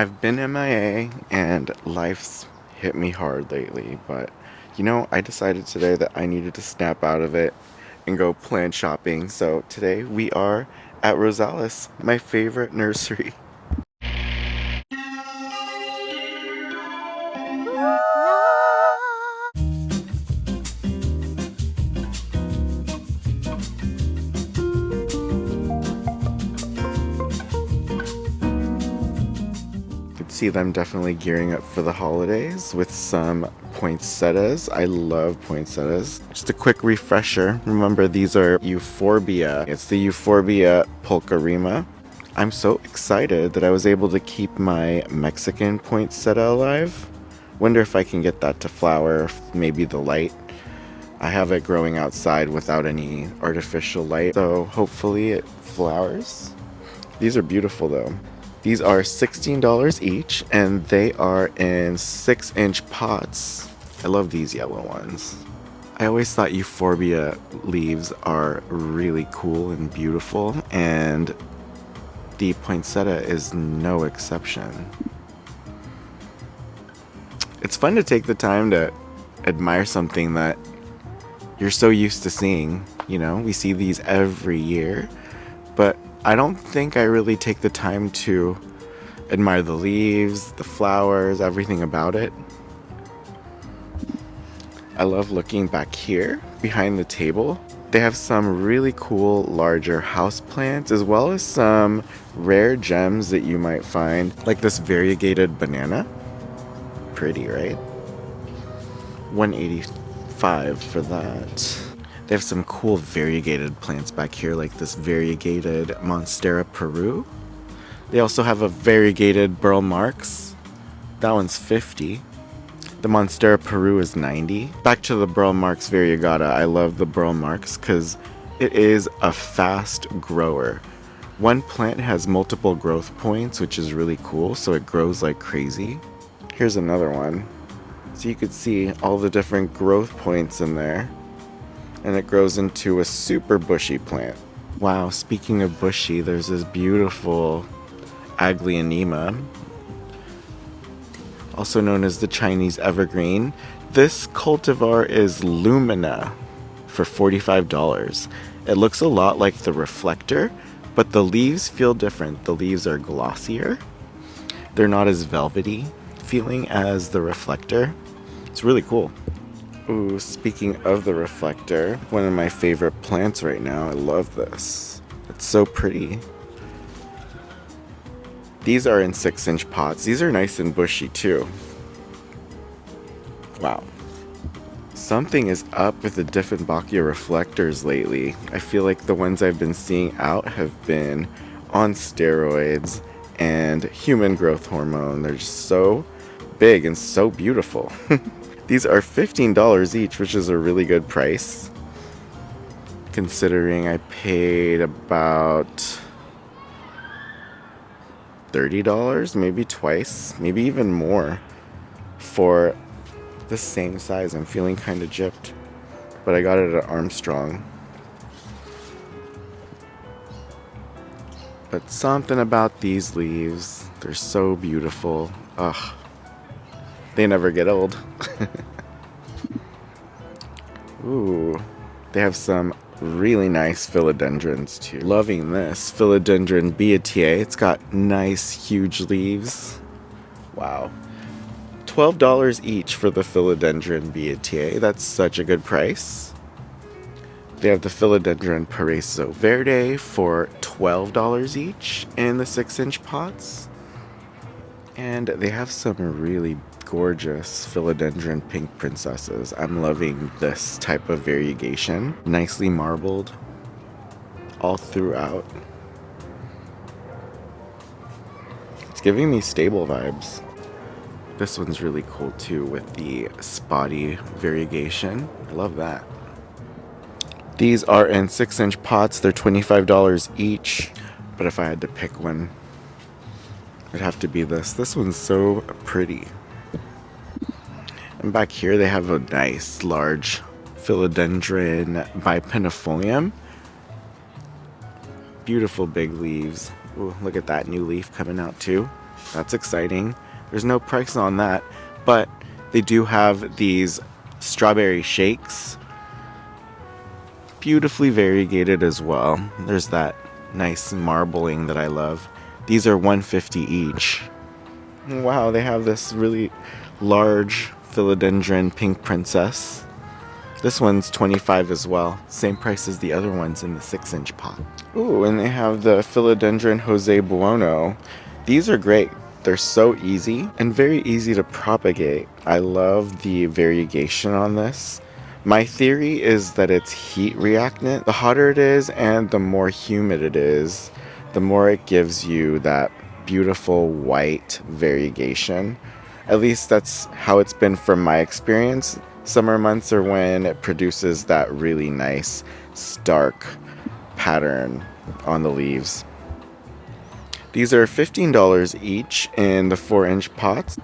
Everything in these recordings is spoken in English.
I've been MIA and life's hit me hard lately, but I decided today that I needed to snap out of it and go plant shopping. So today we are at Rosales, my favorite nursery. You can see them definitely gearing up for the holidays with some poinsettias. I love poinsettias. Just a quick refresher. Remember, these are euphorbia. It's the euphorbia pulcherrima. I'm so excited that I was able to keep my Mexican poinsettia alive. Wonder if I can get that to flower, maybe the light. I have it growing outside without any artificial light, so hopefully it flowers. These are beautiful though. These are $16 each, and they are in 6-inch pots. I love these yellow ones. I always thought euphorbia leaves are really cool and beautiful, and the poinsettia is no exception. It's fun to take the time to admire something that you're so used to seeing. We see these every year, but I don't think I really take the time to admire the leaves, the flowers, everything about it. I love looking back here behind the table. They have some really cool larger houseplants as well as some rare gems that you might find, like this variegated banana. Pretty, right? $185 for that. They have some cool variegated plants back here, like this variegated Monstera Peru. They also have a variegated Burl Marx. That one's $50. The Monstera Peru is $90. Back to the Burl Marx variegata. I love the Burl Marx because it is a fast grower. One plant has multiple growth points, which is really cool, so it grows like crazy. Here's another one. So you could see all the different growth points in there. And it grows into a super bushy plant. Wow, speaking of bushy, there's this beautiful Aglaonema, also known as the Chinese evergreen. This cultivar is Lumina for $45. It looks a lot like the reflector, but the leaves feel different. The leaves are glossier. They're not as velvety feeling as the reflector. It's really cool. Ooh, speaking of the reflector, one of my favorite plants right now. I love this. It's so pretty. These are in 6-inch pots. These are nice and bushy too. Wow. Something is up with the Dieffenbachia reflectors lately. I feel like the ones I've been seeing out have been on steroids and human growth hormone. They're just so big and so beautiful. These are $15 each, which is a really good price, considering I paid about $30, maybe twice, maybe even more for the same size. I'm feeling kind of gypped, but I got it at Armstrong. But something about these leaves, they're so beautiful. Ugh. They never get old. Ooh, they have some really nice philodendrons too. Loving this philodendron beatier. It's got nice huge leaves. Wow. $12 each for the philodendron beatier. That's such a good price. They have the philodendron Paraiso Verde for $12 each in the 6-inch pots. And they have some really gorgeous philodendron pink princesses. I'm loving this type of variegation. Nicely marbled all throughout. It's giving me stable vibes. This one's really cool too with the spotty variegation. I love that. These are in 6-inch pots. They're $25 each. But if I had to pick one, it'd have to be this. This one's so pretty. And back here they have a nice large philodendron bipennifolium. Beautiful big leaves. Ooh, look at that new leaf coming out too. That's exciting. There's no price on that, but they do have these strawberry shakes. Beautifully variegated as well. There's that nice marbling that I love. These are $1.50 each. Wow, they have this really large philodendron pink princess. This one's $25 as well. Same price as the other ones in the 6-inch pot. Ooh, and they have the philodendron Jose Buono. These are great. They're so easy and very easy to propagate. I love the variegation on this. My theory is that it's heat reactant. The hotter it is and the more humid it is, the more it gives you that beautiful white variegation. At least that's how it's been from my experience. Summer months are when it produces that really nice stark pattern on the leaves. These are $15 each in the 4-inch pots.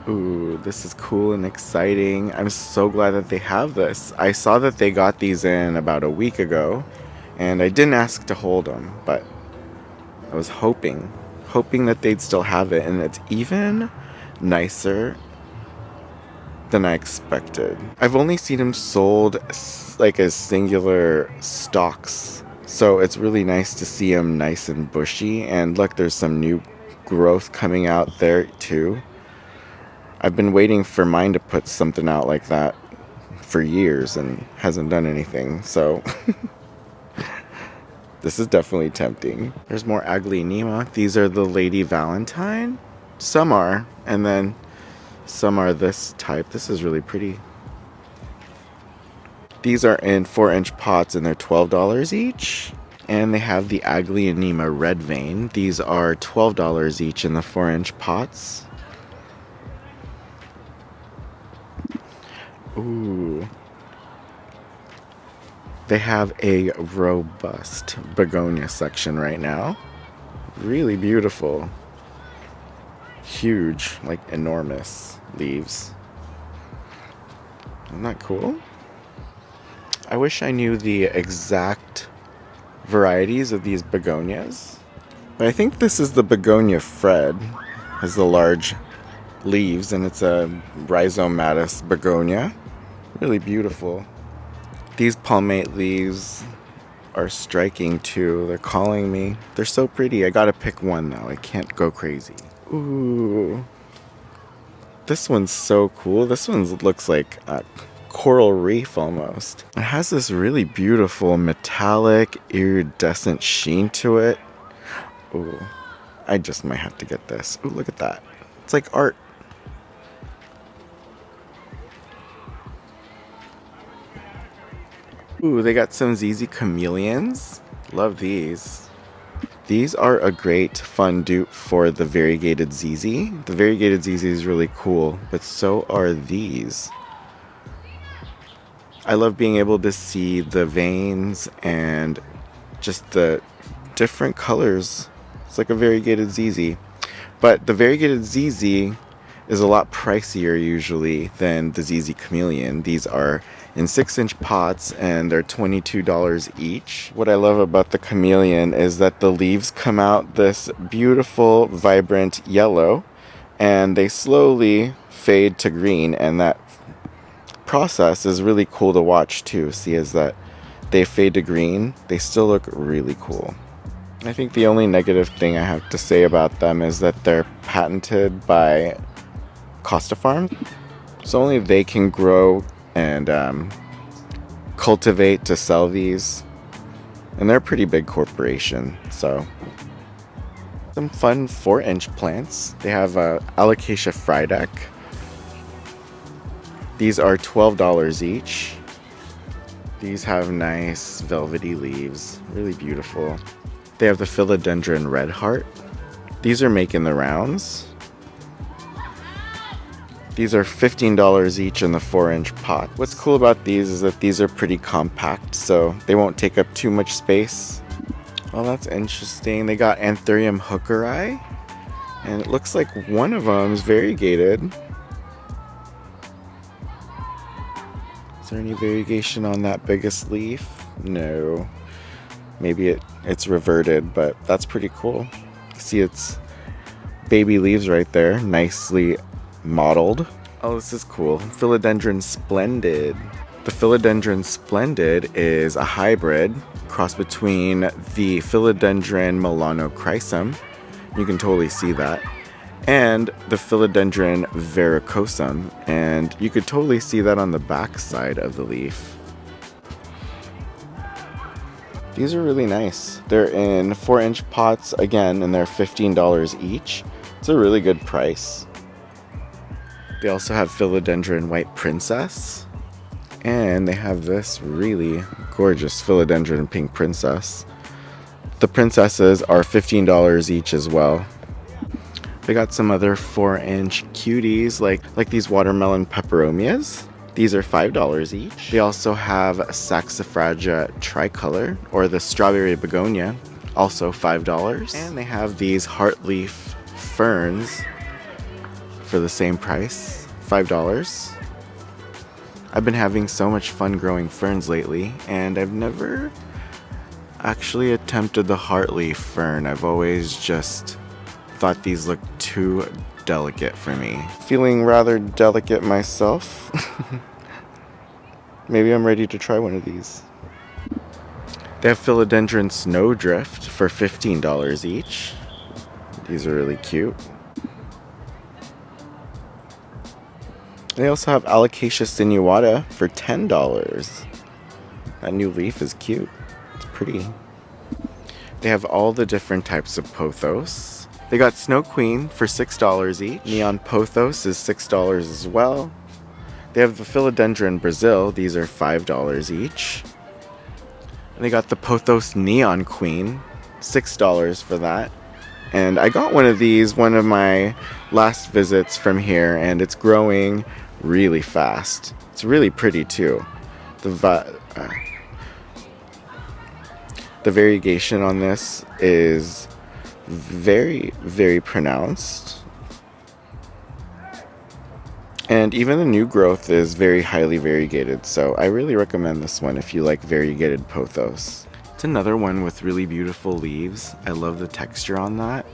Ooh, this is cool and exciting. I'm so glad that they have this. I saw that they got these in about a week ago, and I didn't ask to hold them, but I was hoping that they'd still have it, and it's even nicer than I expected. I've only seen them sold like as singular stalks, so it's really nice to see them nice and bushy. And look, there's some new growth coming out there too. I've been waiting for mine to put something out like that for years and hasn't done anything, so this is definitely tempting. There's more Aglaonema. These are the Lady Valentine. Some are, and then some are this type. This is really pretty. These are in 4-inch pots and they're $12 each. And they have the Aglaonema Red Vein. These are $12 each in the 4-inch pots. Ooh. They have a robust begonia section right now. Really beautiful. Huge, like enormous leaves. Isn't that cool? I wish I knew the exact varieties of these begonias. But I think this is the begonia Fred. Has the large leaves, and it's a rhizomatous begonia. Really beautiful. These palmate leaves are striking too. They're calling me. They're so pretty. I gotta pick one though. I can't go crazy. Ooh. This one's so cool. This one looks like a coral reef almost. It has this really beautiful metallic iridescent sheen to it. Ooh. I just might have to get this. Ooh, look at that. It's like art. Ooh, they got some ZZ chameleons. Love these. These are a great fun dupe for the variegated ZZ. The variegated ZZ is really cool, but so are these. I love being able to see the veins and just the different colors. It's like a variegated ZZ. But the variegated ZZ is a lot pricier usually than the ZZ chameleon. These are in 6-inch pots and they're $22 each. What I love about the chameleon is that the leaves come out this beautiful, vibrant yellow and they slowly fade to green, and that process is really cool to watch too. See, as that they fade to green, they still look really cool. I think the only negative thing I have to say about them is that they're patented by Costa Farm, so only they can grow and cultivate to sell these, and they're a pretty big corporation. So some fun 4-inch plants. They have Alocasia Frydek. These are $12 each. These have nice velvety leaves, really beautiful. They have the Philodendron Red Heart. These are making the rounds. These are $15 each in the 4-inch pot. What's cool about these is that these are pretty compact, so they won't take up too much space. Oh, that's interesting. They got Anthurium hookeri, and it looks like one of them is variegated. Is there any variegation on that biggest leaf? No. Maybe it's reverted, but that's pretty cool. See, it's baby leaves right there, nicely modeled. Oh, this is cool. Philodendron Splendid. The Philodendron Splendid is a hybrid cross between the Philodendron melanochrysum, you can totally see that, and the Philodendron verrucosum, and you could totally see that on the back side of the leaf. These are really nice. They're in 4-inch pots again, and they're $15 each. It's a really good price. They also have Philodendron White Princess, and they have this really gorgeous Philodendron Pink Princess. The princesses are $15 each as well. They got some other 4-inch cuties like these watermelon peperomias. These are $5 each. They also have Saxifraga tricolor, or the strawberry begonia, also $5. And they have these heartleaf ferns for the same price, $5. I've been having so much fun growing ferns lately, and I've never actually attempted the heartleaf fern. I've always just thought these looked too delicate for me. Feeling rather delicate myself. Maybe I'm ready to try one of these. They have Philodendron Snowdrift for $15 each. These are really cute. They also have Alocasia sinuata for $10. That new leaf is cute. It's pretty. They have all the different types of pothos. They got Snow Queen for $6 each. Neon Pothos is $6 as well. They have the Philodendron Brazil. These are $5 each. And they got the Pothos Neon Queen, $6 for that. And I got one of these one of my last visits from here, and it's growing really fast. It's really pretty too. The variegation on this is very, very pronounced. And even the new growth is very highly variegated, so I really recommend this one if you like variegated pothos. It's another one with really beautiful leaves. I love the texture on that.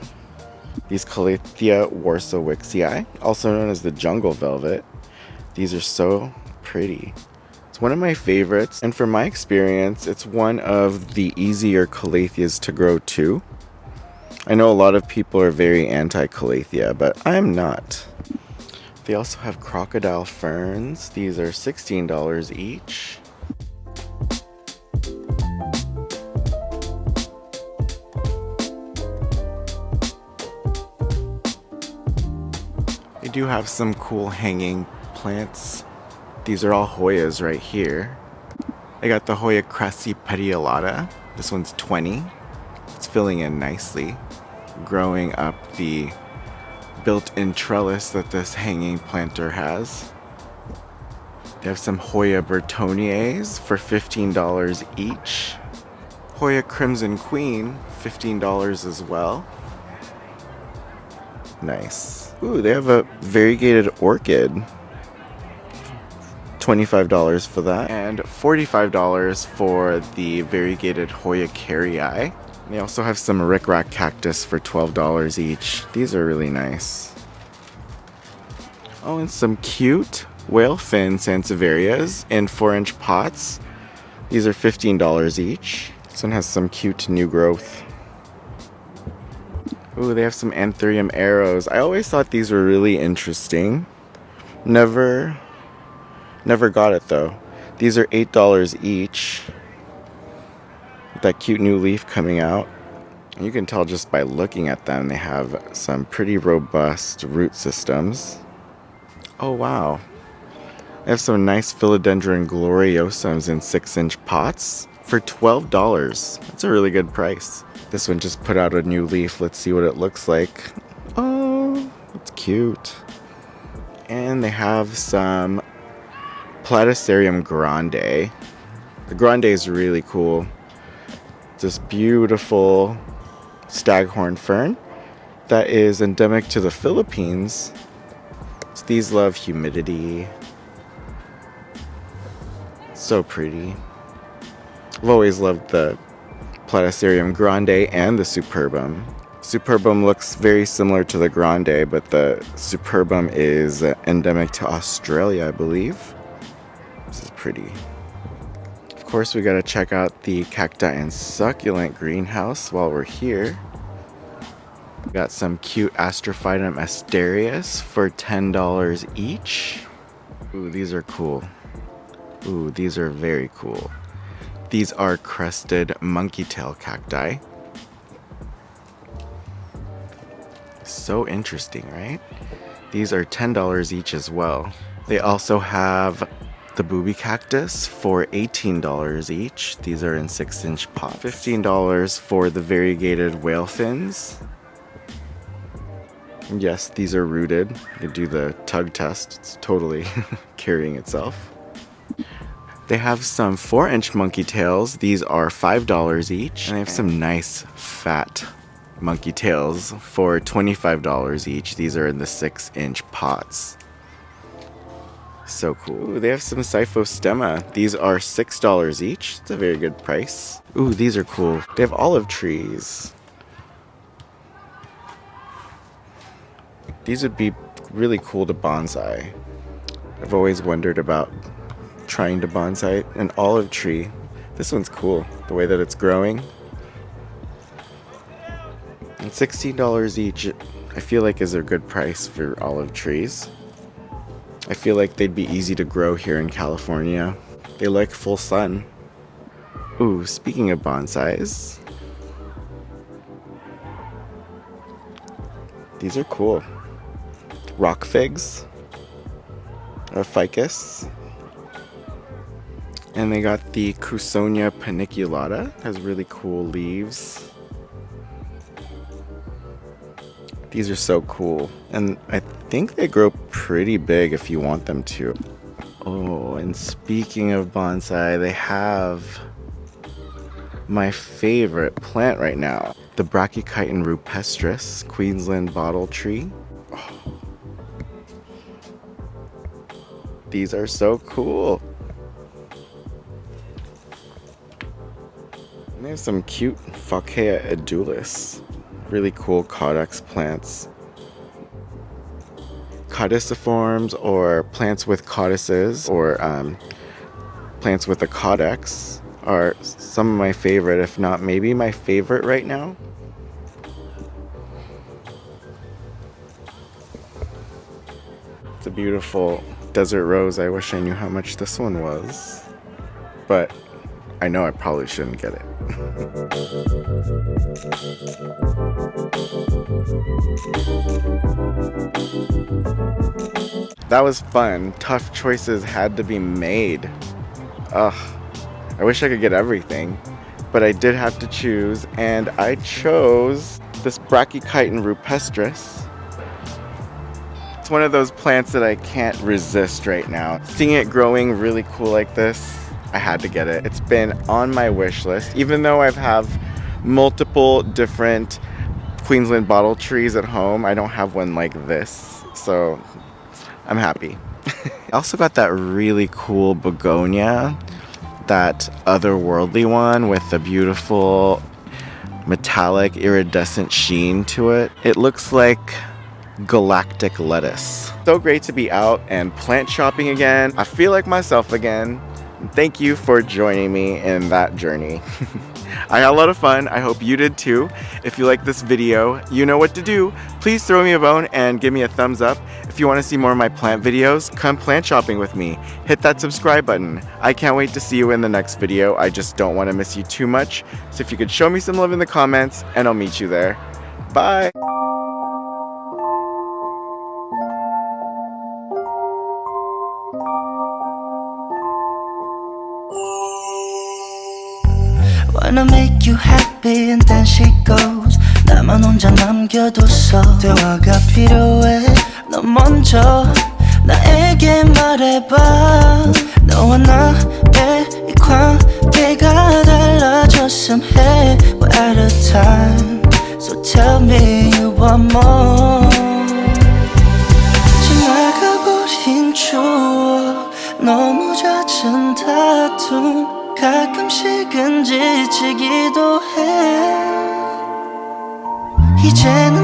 These Calathea warsowixii, also known as the jungle velvet. These are so pretty. It's one of my favorites, and from my experience, it's one of the easier Calatheas to grow too. I know a lot of people are very anti-Calathea, but I'm not. They also have crocodile ferns. These are $16 each. They do have some cool hanging plants. These are all Hoyas right here. They got the Hoya crassipedialata. This one's $20. It's filling in nicely, growing up the built-in trellis that this hanging planter has. They have some Hoya Bertoniers for $15 each. Hoya Crimson Queen, $15 as well. Nice. Ooh, they have a variegated orchid. $25 for that. And $45 for the variegated Hoya Carrii. They also have some rickrack cactus for $12 each. These are really nice. Oh, and some cute whale fin sansevierias in 4-inch pots. These are $15 each. This one has some cute new growth. Ooh, they have some anthurium arrows. I always thought these were really interesting. Never got it though. These are $8 each. That cute new leaf coming out. You can tell just by looking at them, they have some pretty robust root systems. Oh wow. They have some nice Philodendron gloriosums in 6-inch pots for $12. That's a really good price. This one just put out a new leaf. Let's see what it looks like. Oh, it's cute. And they have some Platycerium grande. The grande is really cool. This beautiful staghorn fern that is endemic to the Philippines. So these love humidity. So pretty. I've always loved the Platycerium grande and the superbum. Superbum looks very similar to the Grande, but the Superbum is endemic to Australia, I believe. This is pretty. Of course, we gotta check out the cacti and succulent greenhouse while we're here. We got some cute Astrophytum asterias for $10 each. Ooh, these are cool. Ooh, these are very cool. These are crested monkey tail cacti. So interesting, right? These are $10 each as well. They also have the booby cactus for $18 each. These are in 6-inch pot. $15 for the variegated whale fins. Yes, these are rooted. You do the tug test. It's totally carrying itself. They have some 4-inch monkey tails. These are $5 each. And they have some nice fat monkey tails for $25 each. These are in the 6-inch pots. So cool. Ooh, they have some Cyphostemma. These are $6 each. It's a very good price. Ooh, these are cool. They have olive trees. These would be really cool to bonsai. I've always wondered about trying to bonsai an olive tree. This one's cool, the way that it's growing. And $16 each, I feel like is a good price for olive trees. I feel like they'd be easy to grow here in California. They like full sun. Ooh, speaking of bonsais, these are cool. Rock figs, or ficus. And they got the Crusonia paniculata, has really cool leaves. These are so cool, and I think they grow pretty big if you want them to. Oh, and speaking of bonsai, they have my favorite plant right now, the Brachychiton rupestris Queensland bottle tree. Oh. These are so cool. And they have some cute Phocaea edulis. Really cool caudex plants. Caudiciforms, or plants with caudices, or plants with a caudex, are some of my favorite, if not maybe my favorite right now. It's a beautiful desert rose. I wish I knew how much this one was, but I know I probably shouldn't get it. That was fun. Tough choices had to be made. Ugh, I wish I could get everything, but I did have to choose, and I chose this Brachychiton rupestris. It's one of those plants that I can't resist right now. Seeing it growing really cool like this, I had to get it. It's been on my wish list, even though I have multiple different Queensland bottle trees at home. I don't have one like this, so I'm happy. I also got that really cool begonia, that otherworldly one with the beautiful metallic iridescent sheen to it. It looks like galactic lettuce. So great to be out and plant shopping again. I feel like myself again. Thank you for joining me in that journey. I had a lot of fun. I hope you did too. If you like this video, you know what to do. Please throw me a bone and give me a thumbs up. If you want to see more of my plant videos, come plant shopping with me. Hit that subscribe button. I can't wait to see you in the next video. I just don't want to miss you too much. So if you could show me some love in the comments, and I'll meet you there. Bye. Wanna make you happy and then she goes. 나만 혼자 남겨뒀어. 대화가 필요해. 너 먼저 나에게 말해봐. 너와 나의 이 관계가 달라졌음 해. We're out of time, so tell me you want more. 지나가버린 추억, 너무 잦은 다툼, 가끔씩은 지치기도 해. 이제는